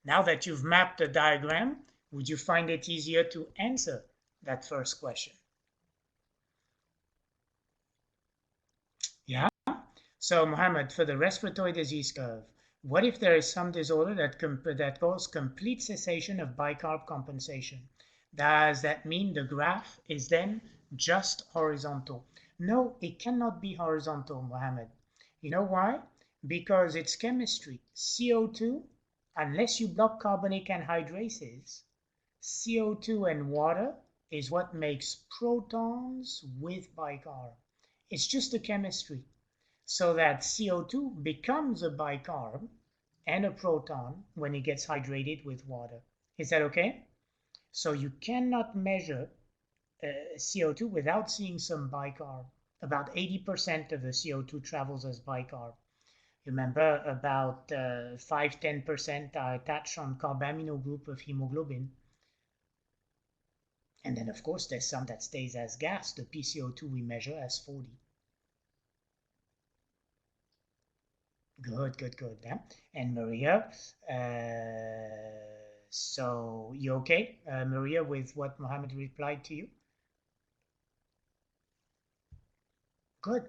Now that you've mapped the diagram, would you find it easier to answer that first question? Yeah? So, Mohammed, for the respiratory disease curve, what if there is some disorder that causes complete cessation of bicarb compensation? Does that mean the graph is then just horizontal? No, it cannot be horizontal, Mohammed. You know why? Because it's chemistry. CO2, unless you block carbonic anhydrases, CO2 and water is what makes protons with bicarb. It's just a chemistry. So that CO2 becomes a bicarb and a proton when it gets hydrated with water. Is that okay? So you cannot measure CO2 without seeing some bicarb. About 80% of the CO2 travels as bicarb. Remember, about 5-10% are attached on carbamino group of hemoglobin. And then, of course, there's some that stays as gas. The PCO2 we measure as 40. Good, good, good. Yeah. And Maria, so you okay, Maria, with what Mohammed replied to you? Good.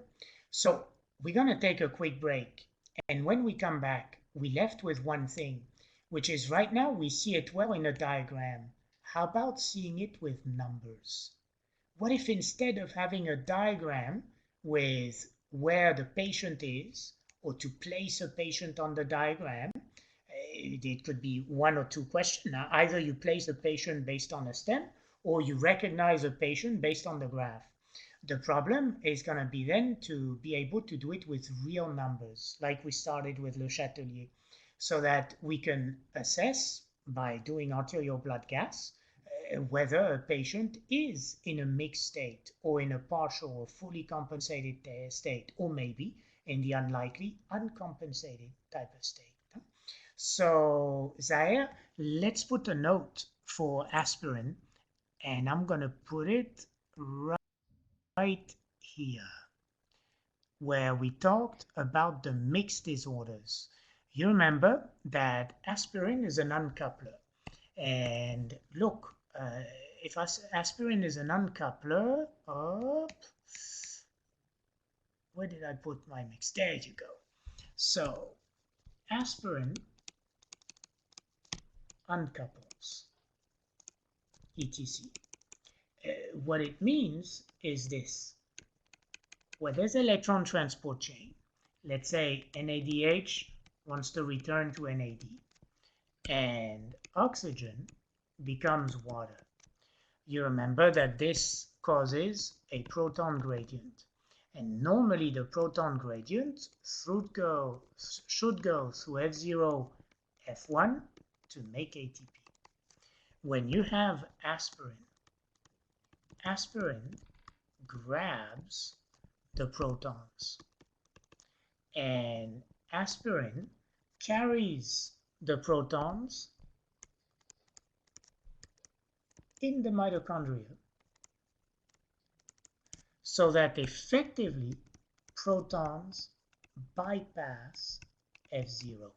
So we're going to take a quick break. And when we come back, we left with one thing, which is right now we see it well in a diagram. How about seeing it with numbers? What if instead of having a diagram with where the patient is, or to place a patient on the diagram, it could be one or two questions. Either you place the patient based on a stem, or you recognize a patient based on the graph. The problem is going to be then to be able to do it with real numbers, like we started with Le Chatelier, so that we can assess by doing arterial blood gas whether a patient is in a mixed state or in a partial or fully compensated state, or maybe in the unlikely uncompensated type of state. So, Zaire, let's put a note for aspirin, and I'm going to put it right here, where we talked about the mixed disorders. You remember that aspirin is an uncoupler. And look, if aspirin is an uncoupler, where did I put my mix? There you go. So aspirin uncouples, etc. What it means is this. Where there's electron transport chain, let's say NADH wants to return to NAD, and oxygen becomes water. You remember that this causes a proton gradient. And normally the proton gradient should go through F0, F1 to make ATP. When you have aspirin, aspirin grabs the protons, and aspirin carries the protons in the mitochondria, so that effectively protons bypass F0.